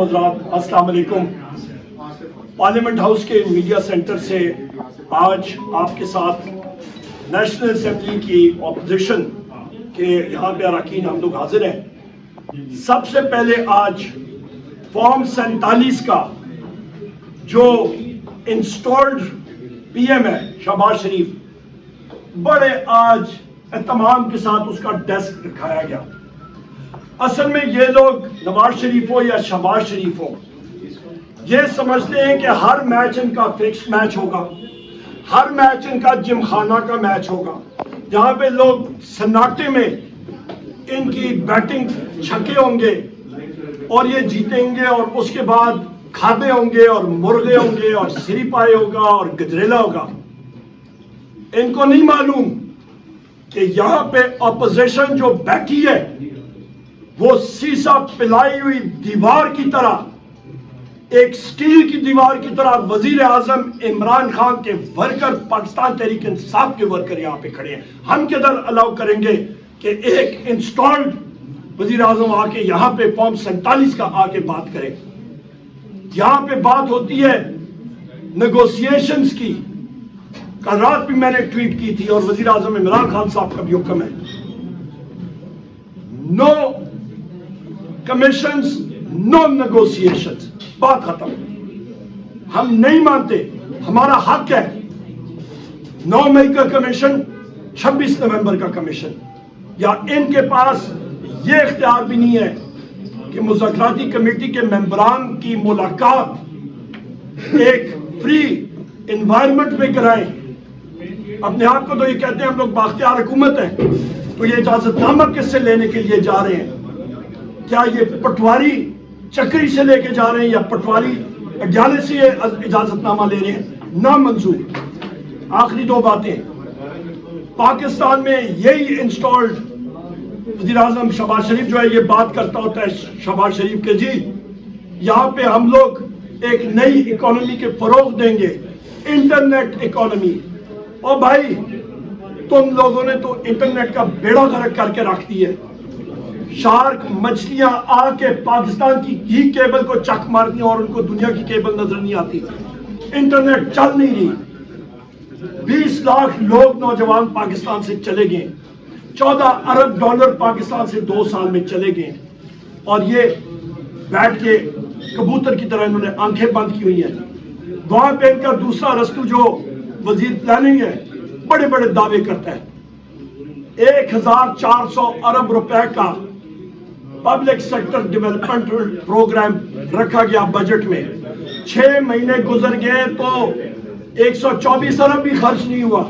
حضرات السلام علیکم۔ پارلیمنٹ ہاؤس کے میڈیا سینٹر سے آج آپ کے ساتھ نیشنل اسمبلی کی اپوزیشن کے یہاں پہ اراکین ہم لوگ حاضر ہیں۔ سب سے پہلے آج فارم 47 کا جو انسٹالڈ پی ایم ہے شہباز شریف، بڑے آج اہتمام کے ساتھ اس کا ڈیسک رکھایا گیا۔ اصل میں یہ لوگ نواز شریف ہو یا شہباز شریف ہو، یہ سمجھتے ہیں کہ ہر میچ ان کا فکس میچ ہوگا، ہر میچ ان کا جم خانہ کا میچ ہوگا، جہاں پہ لوگ سناٹے میں ان کی بیٹنگ چھکے ہوں گے اور یہ جیتیں گے، اور اس کے بعد کھادے ہوں گے اور مرغے ہوں گے اور سری پائے ہوگا اور گجریلا ہوگا۔ ان کو نہیں معلوم کہ یہاں پہ اپوزیشن جو بیٹھی ہے وہ سیسا پلائی ہوئی دیوار کی طرح، ایک سٹیل کی دیوار کی طرح وزیر اعظم عمران خان کے ورکر، پاکستان تحریک انصاف کے ورکر یہاں پہ کھڑے ہیں۔ ہم کدھر الاؤ کریں گے کہ ایک انسٹالڈ وزیر اعظم آ کے یہاں پہ فارم 47 کا آ کے بات کرے؟ یہاں پہ بات ہوتی ہے نیگوسیشنز کی۔ کل رات بھی میں نے ٹویٹ کی تھی اور وزیر اعظم عمران خان صاحب کا بھی حکم ہے، نو کمیشنز نو نیگوسیشنز، بات ختم۔ ہم نہیں مانتے، ہمارا حق ہے 9 مئی کا کمیشن، 26 نومبر کا کمیشن، یا ان کے پاس یہ اختیار بھی نہیں ہے کہ مذاکراتی کمیٹی کے ممبران کی ملاقات ایک فری انوائرمنٹ میں کرائیں۔ اپنے آپ کو تو یہ کہتے ہیں ہم لوگ بااختیار حکومت ہیں، تو یہ اجازت نامہ کس سے لینے کے لیے جا رہے ہیں؟ کیا یہ پٹواری چکری سے لے کے جا رہے ہیں یا پٹواری اڈیالے سے یہ اجازت نامہ لے رہے ہیں؟ نامنظور۔ آخری 2 باتیں، پاکستان میں یہی انسٹالڈ وزیر اعظم شہباز شریف جو ہے یہ بات کرتا ہوتا ہے شہباز شریف کے جی یہاں پہ ہم لوگ ایک نئی اکانومی کے فروغ دیں گے، انٹرنیٹ اکانومی۔ اور بھائی تم لوگوں نے تو انٹرنیٹ کا بیڑا غرق کر کے رکھ دی ہے۔ شارک مچھلیاں آ کے پاکستان کی ہی کیبل کو چک مارتی ہیں اور ان کو دنیا کی کیبل نظر نہیں آتی۔ انٹرنیٹ چل نہیں رہی۔ 20 لاکھ لوگ نوجوان پاکستان سے چلے گئے، 14 ارب ڈالر پاکستان سے 2 سال میں چلے گئے، اور یہ بیٹھ کے کبوتر کی طرح انہوں نے آنکھیں بند کی ہوئی ہیں۔ وہاں پہ ان کا دوسرا رستو جو وزیر پلاننگ ہے بڑے بڑے دعوے کرتا ہے۔ 1400 ارب روپے کا پبلک سیکٹر ڈیولپمنٹ پروگرام رکھا گیا بجٹ میں، 6 مہینے گزر گئے تو 124 ارب بھی خرچ نہیں ہوا۔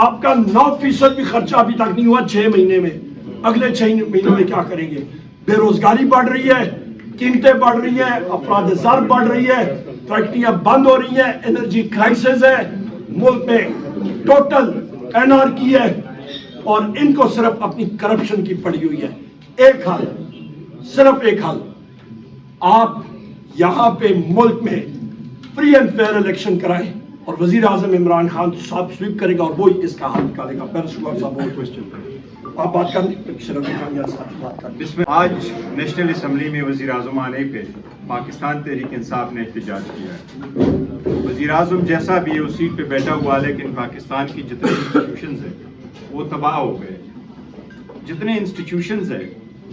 آپ کا 9% بھی خرچہ ابھی تک نہیں ہوا 6 مہینے میں۔ اگلے 6 مہینوں میں کیا کریں گے؟ بے روزگاری بڑھ رہی ہے، قیمتیں بڑھ رہی ہیں، افراد زر بڑھ رہی ہے، فیکٹریاں بند ہو رہی ہیں، انرجی کرائسس ہے، ملک میں ٹوٹل انارکی ہے، اور ان کو صرف اپنی کرپشن کی پڑی ہوئی ہے۔ ایک حل، صرف ایک حل، آپ یہاں پہ ملک میں فری اینڈ فیئر الیکشن کرائیں اور وزیر اعظم عمران خان صاحب سویپ کرے گا اور وہی اس کا حل نکالے گا۔ آپ بات کریں۔ آج نیشنل اسمبلی میں وزیر اعظم آنے پہ پاکستان تحریک انصاف نے احتجاج کیا ہے۔ وزیر اعظم جیسا بھی اس سیٹ پہ بیٹھا ہوا، لیکن پاکستان کی جتنے انسٹیٹیوشنز ہیں وہ تباہ ہو گئے۔ جتنے انسٹیٹیوشنز ہیں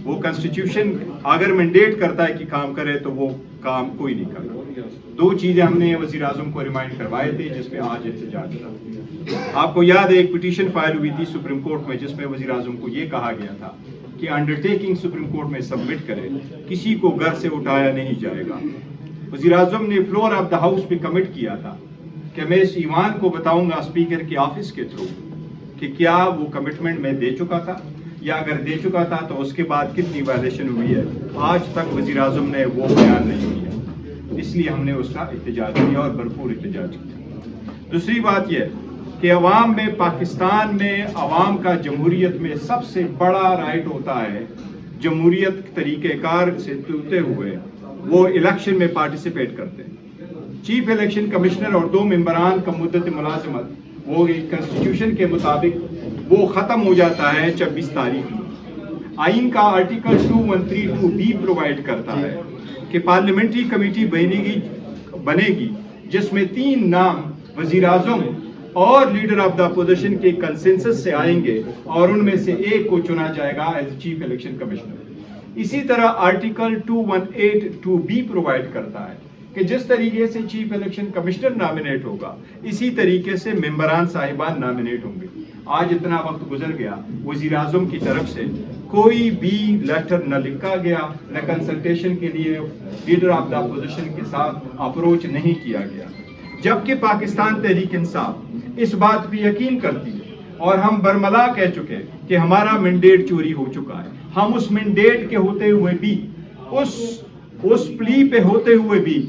وہ کنسٹیٹیوشن اگر مینڈیٹ کرتا ہے کہ کام کرے تو وہ کام کوئی نہیں کرتا۔ 2 چیزیں ہم نے وزیر اعظم کو ریمائنڈ کروائے تھے جس میں آج احتجاج تھا۔ آپ کو یاد ہے ایک پٹیشن فائل ہوئی تھی سپریم کورٹ میں جس میں وزیر اعظم کو یہ کہا گیا تھا کہ انڈر ٹیکنگ سپریم کورٹ میں سبمٹ کرے، کسی کو گھر سے اٹھایا نہیں جائے گا۔ وزیر اعظم نے فلور آف دا ہاؤس پہ کمٹ کیا تھا کہ میں اس ایوان کو بتاؤں گا اسپیکر کے آفس کے تھرو کہ کیا وہ کمٹمنٹ میں دے چکا تھا، یا اگر دے چکا تھا تو اس کے بعد کتنی وائلیشن ہوئی ہے۔ آج تک وزیر اعظم نے وہ بیان نہیں کیا، اس لیے ہم نے اس کا احتجاج کیا اور بھرپور احتجاج کیا۔ دوسری بات یہ کہ عوام میں، پاکستان میں عوام کا جمہوریت میں سب سے بڑا رائٹ ہوتا ہے، جمہوریت طریقہ کار سے ہوتے ہوئے وہ الیکشن میں پارٹیسپیٹ کرتے ہیں۔ چیف الیکشن کمشنر اور 2 ممبران کا مدت ملازمت وہ کنسٹیٹیوشن کے مطابق وہ ختم ہو جاتا ہے 26 تاریخ کو۔ آئین کا آرٹیکل 2132 بھی پرووائڈ کرتا ہے کہ کہ پارلیمنٹری کمیٹی بنے گی جس میں 3 نام وزیر اعظم اور لیڈر آف دا اپوزیشن کے کنسنسس سے آئیں گے اور ان میں سے ایک کو چنا جائے گا ایز چیف الیکشن کمشنر۔ اسی طرح آرٹیکل 218(2)B پرووائڈ کرتا ہے کہ جس طریقے سے چیف الیکشن کمشنر نامنیٹ ہوگا اسی طریقے سے ممبران صاحبان نامنیٹ ہوں گے۔ آج اتنا وقت گزر گیا، وزیر اعظم کی طرف سے کوئی بھی لیٹر نہ لکھا گیا، نہ کنسلٹیشن کے لیے لیڈر آف دا اپوزیشن کے ساتھ اپروچ نہیں کیا گیا، جبکہ پاکستان تحریک انصاف اس بات پہ یقین کرتی ہے اور ہم برملا کہہ چکے کہ ہمارا مینڈیٹ چوری ہو چکا ہے۔ ہم اس مینڈیٹ کے ہوتے ہوئے بھی، اس پلی پہ ہوتے ہوئے بھی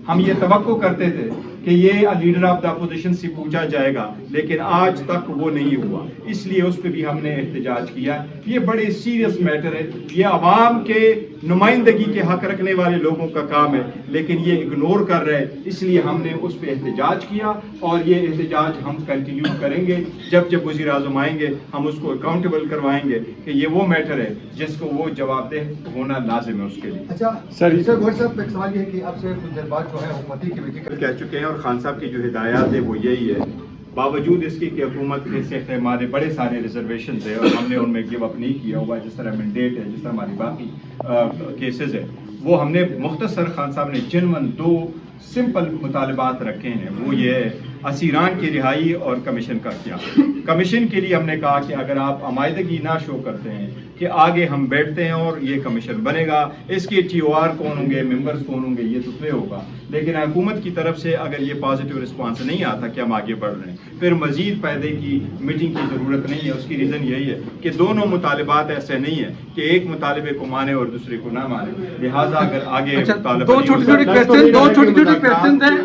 ہم یہ توقع کرتے تھے کہ یہ لیڈر آف دا اپوزیشن سے پوچھا جائے گا، لیکن آج تک وہ نہیں ہوا، اس لیے اس پہ بھی ہم نے احتجاج کیا۔ یہ بڑے سیریس میٹر ہے، یہ عوام کے نمائندگی کے حق رکھنے والے لوگوں کا کام ہے، لیکن یہ اگنور کر رہے، اس لیے ہم نے اس پہ احتجاج کیا اور یہ احتجاج ہم کنٹینیو کریں گے۔ جب وزیر اعظم آئیں گے ہم اس کو اکاؤنٹیبل کروائیں گے کہ یہ وہ میٹر ہے جس کو وہ جواب دہ ہونا لازم ہے اس کے لیے۔ اچھا سر گوہر صاحب ایک سوال یہ ہے کہ آپ سے کچھ دیر بعد جو ہے حکومتی کمیٹی کہہ چکے ہیں اور خان صاحب کی جو ہدایات ہے وہ یہی ہے، باوجود اس کی کہ حکومت سے ہمارے بڑے سارے ریزرویشنز ہیں اور ہم نے ان میں گیو اپ نہیں کیا ہوا، جس طرح مینڈیٹ ہے، جس طرح ہماری باقی کیسز ہیں، وہ ہم نے مختصر خان صاحب نے جنون 2 سمپل مطالبات رکھے ہیں، وہ یہ ہے اسیران کی رہائی اور کمیشن کا کیا۔ کمیشن کے لیے ہم نے کہا کہ اگر آپ عمائدگی نہ شو کرتے ہیں کہ آگے ہم بیٹھتے ہیں اور یہ کمیشن بنے گا، اس کے TOR کون ہوں گے، ممبرز کون ہوں گے، یہ تو طے ہوگا، لیکن حکومت کی طرف سے اگر یہ پازیٹیو رسپانس نہیں آتا کہ ہم آگے بڑھ رہے ہیں، پھر مزید فائدے کی میٹنگ کی ضرورت نہیں ہے۔ اس کی ریزن یہی ہے کہ دونوں مطالبات ایسے نہیں ہیں کہ ایک مطالبے کو مانے اور دوسرے کو نہ مانے، لہٰذا اگر آگے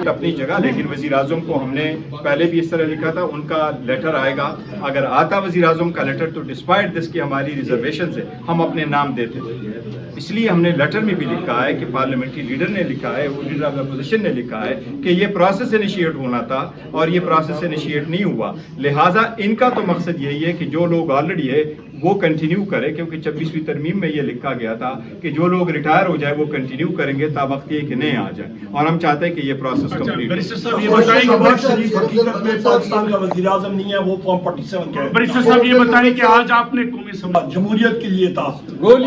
اپنی جگہ، لیکن وزیر اعظم کو ہم نے پہلے بھی اس طرح لکھا تھا، ان کا لیٹر آئے گا، اگر آتا وزیر اعظم کا لیٹر تو ڈسپائٹ دس کہ ہماری ریزرویشن سے ہم اپنے نام دیتے تھے، اس لیے ہم نے لیٹر میں بھی لکھا ہے کہ پارلیمنٹری لیڈر نے لکھا ہے، وہ لیڈر آف دا اپوزیشن نے لکھا ہے کہ یہ پروسیس انیشیٹ ہونا تھا اور یہ پروسیس انیشیٹ نہیں ہوا، لہٰذا ان کا تو مقصد یہی ہے کہ جو لوگ آلریڈی ہے وہ کنٹینیو کرے، کیونکہ 26ویں ترمیم میں یہ لکھا گیا تھا کہ جو لوگ ریٹائر ہو جائے وہ کنٹینیو کریں گے تا وقت یہ کہ نئے آ جائیں، اور ہم چاہتے ہیں کہ یہ پروسیس کمپلیٹ ہو۔ شہباز شریف حقیقت میں پاکستان کا وزیر اعظم نہیں ہے، وہ فارم 47 کا ہے۔ بریسٹر صاحب یہ بتائیں کہ آج آپ نے قومی اسمبلی جمہوریت کے لیے تھا،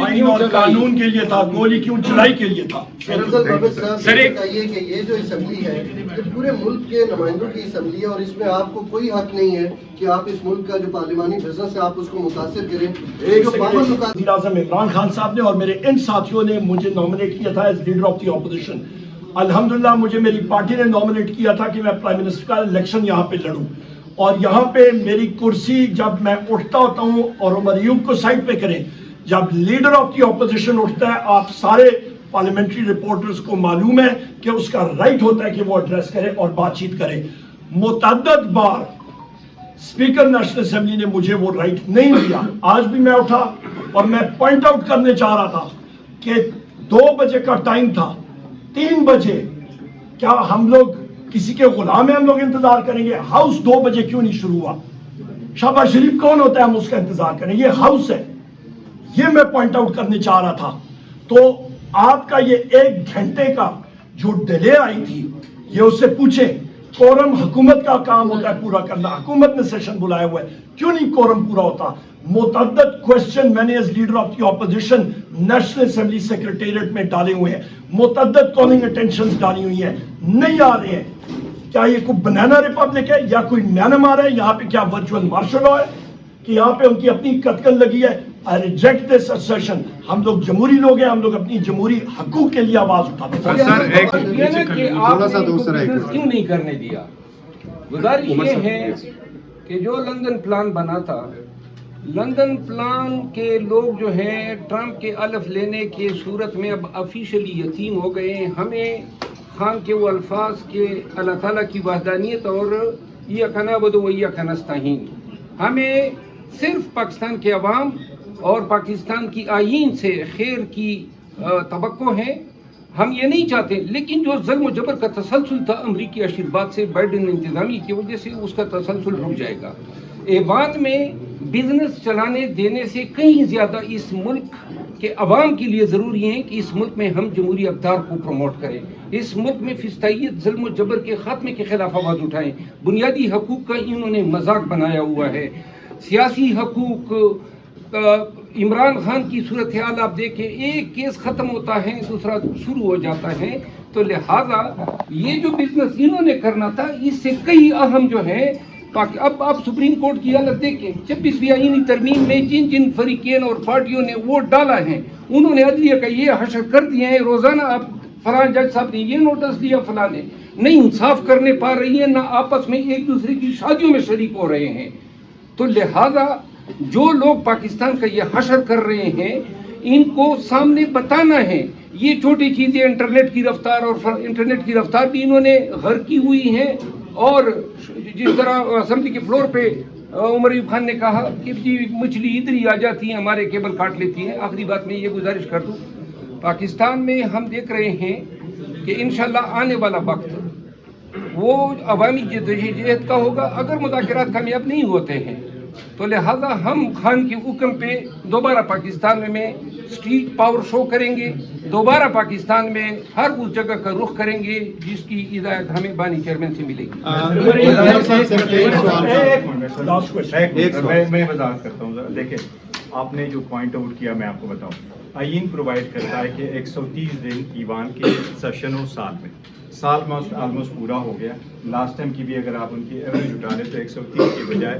آئین اور قانون کے لیے تھا، گولی کیوں چلائی کے لیے تھا۔ سر یہ بتائیے کہ یہ جو اسمبلی ہے یہ پورے ملک کے نمائندوں کی اسمبلی ہے اور اس میں آپ کو کوئی حق نہیں ہے کہ آپ اس ملک کا جو پارلیمانی بزنس ہے آپ اس کو متاثر کریں۔ وزیر اعظم عمران خان صاحب نے اور میرے ان ساتھیوں نے مجھے نامنیٹ کیا تھا as leader of the opposition. الحمدللہ مجھے میری پارٹی نے نامنیٹ کیا تھا کہ میں پرائم منسٹر کا الیکشن یہاں پہ لڑوں، اور یہاں پہ میری کرسی جب میں اٹھتا ہوتا ہوں، اور عمر ایوب کو سائڈ پہ کریں، جب لیڈر آف دی اپوزیشن اٹھتا ہے آپ سارے پارلیمنٹری رپورٹرز کو معلوم ہے کہ اس کا رائٹ ہوتا ہے کہ وہ ایڈریس کرے اور بات چیت کرے۔ متعدد بار اسپیکر نیشنل اسمبلی نے مجھے وہ رائٹ نہیں دیا۔ آج بھی میں اٹھا اور میں پوائنٹ آؤٹ کرنے چاہ رہا تھا کہ 2 بجے کا ٹائم تھا، 3 بجے کیا ہم لوگ کسی کے غلام ہیں؟ ہم لوگ انتظار کریں گے؟ ہاؤس 2 بجے کیوں نہیں شروع ہوا؟ شہباز شریف کون ہوتا ہے ہم اس کا انتظار کریں؟ یہ ہاؤس ہے، یہ میں پوائنٹ آؤٹ کرنے چاہ رہا تھا۔ تو آپ کا یہ 1 گھنٹے کا جو ڈیلے آئی تھی، یہ اس سے پوچھیں۔ کورم حکومت کا کام ہوتا ہے پورا کرنا، حکومت نے سیشن بلائے ہوئے، کیوں نہیں کورم پورا ہوتا؟ متعدد کوشچن میں نے as leader of the opposition national assembly secretariat میں ڈالے ہوئے ہیں، متعدد کالنگ اٹینشنز ڈالی ہوئی ہیں، نہیں آ رہے ہیں۔ کیا یہ کوئی بنانا ریپبلک ہے یا کوئی میانمار ہے؟ یہاں پہ کیا ورچوئل مارشل لا ہے کہ یہاں پہ ان کی اپنی قتل لگی ہے؟ I reject this assertion۔ ہم لوگ جمہوری لوگ ہیں، ہم لوگ اپنی جمہوری حقوق کے لیے آواز اٹھاتے ہیں۔ کیوں نہیں کرنے دیا؟ گزارش یہ ہے کہ جو لندن پلان بنا تھا، لندن پلان کے لوگ جو ہیں ٹرمپ کے الف لینے کی صورت میں اب آفیشلی یتیم ہو گئے ہیں۔ ہمیں خان کے وہ الفاظ کے اللہ تعالیٰ کی وحدانیت اور ایاک نعبد و ایاک نستعین، ہمیں صرف پاکستان کے عوام اور پاکستان کی آئین سے خیر کی توقع ہے۔ ہم یہ نہیں چاہتے، لیکن جو ظلم و جبر کا تسلسل تھا امریکی آشرواد سے، بائیڈن انتظامی کی وجہ سے اس کا تسلسل رک جائے گا۔ ایوان میں بزنس چلانے دینے سے کہیں زیادہ اس ملک کہ عوام کے لیے ضروری ہے کہ اس ملک میں ہم جمہوری اقدار کو پروموٹ کریں، اس ملک میں فسطائیت، ظلم و جبر کے خاتمے کے خلاف آواز اٹھائیں۔ بنیادی حقوق کا انہوں نے مذاق بنایا ہوا ہے، سیاسی حقوق، عمران خان کی صورتحال آپ دیکھیں، ایک کیس ختم ہوتا ہے دوسرا شروع ہو جاتا ہے، تو لہٰذا یہ جو بزنس انہوں نے کرنا تھا اس سے کئی اہم جو ہے اب آپ سپریم کورٹ کی حالت دیکھیں، 26ویں آئینی ترمیم میں جن جن فریقین اور پارٹیوں نے ووٹ ڈالا ہے انہوں نے عدلیہ کا یہ حشر کر دیا ہے، روزانہ آپ فلاں جج صاحب نے یہ نوٹس دیا، فلاں نے نہیں انصاف کرنے پا رہی ہیں، نہ آپس میں ایک دوسرے کی شادیوں میں شریک ہو رہے ہیں۔ تو لہذا جو لوگ پاکستان کا یہ حشر کر رہے ہیں ان کو سامنے بتانا ہے، یہ چھوٹی چیزیں انٹرنیٹ کی رفتار اور انٹرنیٹ کی رفتار بھی انہوں نے غرق کی ہوئی ہیں، اور جس طرح اسمبلی کے فلور پہ عمر ایوب خان نے کہا کہ جی مچھلی ادھر ہی آ جاتی ہیں ہمارے کیبل کاٹ لیتی ہیں۔ آخری بات میں یہ گزارش کر دوں، پاکستان میں ہم دیکھ رہے ہیں کہ انشاءاللہ آنے والا وقت وہ عوامی جدوجہد کا ہوگا، اگر مذاکرات کامیاب نہیں ہوتے ہیں تو لہذا ہم خان کے حکم پہ دوبارہ پاکستان میں اسٹریٹ پاور شو کریں گے، دوبارہ پاکستان میں ہر اس جگہ کا رخ کریں گے جس کی ہدایت ہمیں بانی چیئرمین سے ملے گی۔ میں وضاحت کرتا ہوں، دیکھیں آپ نے جو پوائنٹ آؤٹ کیا میں آپ کو بتاؤں، آئین پرووائڈ کرتا ہے کہ 130 دن ایوان کے سیشن ہو سال میں، سال میں آلموسٹ پورا ہو گیا۔ لاسٹ ٹائم کی بھی اگر آپ ان کی ایوریج اٹھا لیں تو 130 کے بجائے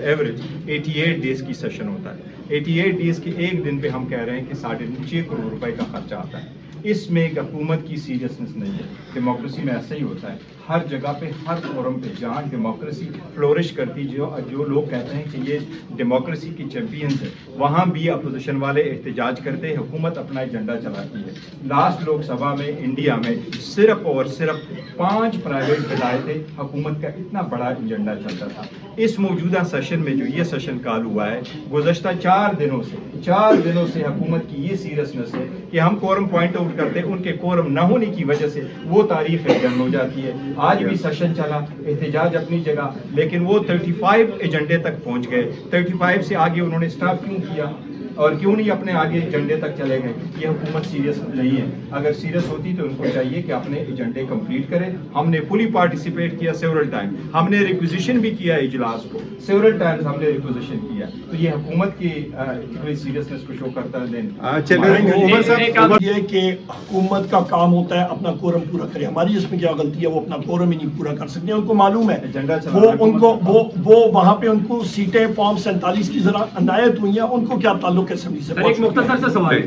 ایوریج 88 ڈیز کی سیشن ہوتا ہے۔ 88 ڈیز کے ایک دن پہ ہم کہہ رہے ہیں کہ 6.5 کروڑ روپے کا خرچہ آتا ہے۔ اس میں ایک حکومت کی سیریسنس نہیں ہے۔ ڈیموکریسی میں ایسا ہی ہوتا ہے، ہر جگہ پہ ہر فورم پہ جہاں ڈیموکریسی فلورش کرتی، جو لوگ کہتے ہیں کہ یہ ڈیموکریسی کی چیمپئنز ہیں، وہاں بھی اپوزیشن والے احتجاج کرتے ہیں، حکومت اپنا ایجنڈا چلاتی ہے۔ لاسٹ لوک سبھا میں انڈیا میں صرف اور صرف 5 پرائیویٹ ولایتیں، حکومت کا اتنا بڑا ایجنڈا چلتا تھا۔ اس موجودہ سیشن میں جو یہ سیشن کال ہوا ہے، گزشتہ 4 دنوں سے حکومت کی یہ سیریسنس ہے کہ ہم کورم پوائنٹ آؤٹ کرتے ہیں، ان کے کورم نہ ہونے کی وجہ سے وہ تاریخ ایجنڈ ہو جاتی ہے۔ آج بھی سیشن چلا، احتجاج اپنی جگہ، لیکن وہ 35 ایجنڈے تک پہنچ گئے۔ 35 سے آگے انہوں نے سٹاپ کیوں کیا اور کیوں نہیں اپنے آگے ایجنڈے تک چلے گئے؟ یہ حکومت سیریس نہیں ہے۔ اگر سیریس ہوتی تو ان کو چاہیے کہ اپنے ایجنڈے کمپلیٹ کریں۔ ہم نے فلی پارٹیسپیٹ کیا سیورل ٹائم، ہم نے ریکویزیشن بھی کیا اجلاس کو، سیورل ٹائمز ہم نے ریکویزیشن کیا، تو یہ حکومت کی سیریسنس کو شو کرتا ہے۔ یہ کہ حکومت کا کام ہوتا ہے اپنا کورم پورا کرے، ہماری اس میں کیا غلطی ہے؟ وہ اپنا کورم ہی نہیں پورا کر سکتے، ان کو معلوم ہے، وہ وہاں پہ ان کو سیٹیں فارم 47 کی ذرا عنایت ہوئی ہیں، ان کو کیا تعلق ہے اسمبلی سے؟ ایک مختصر سا سوال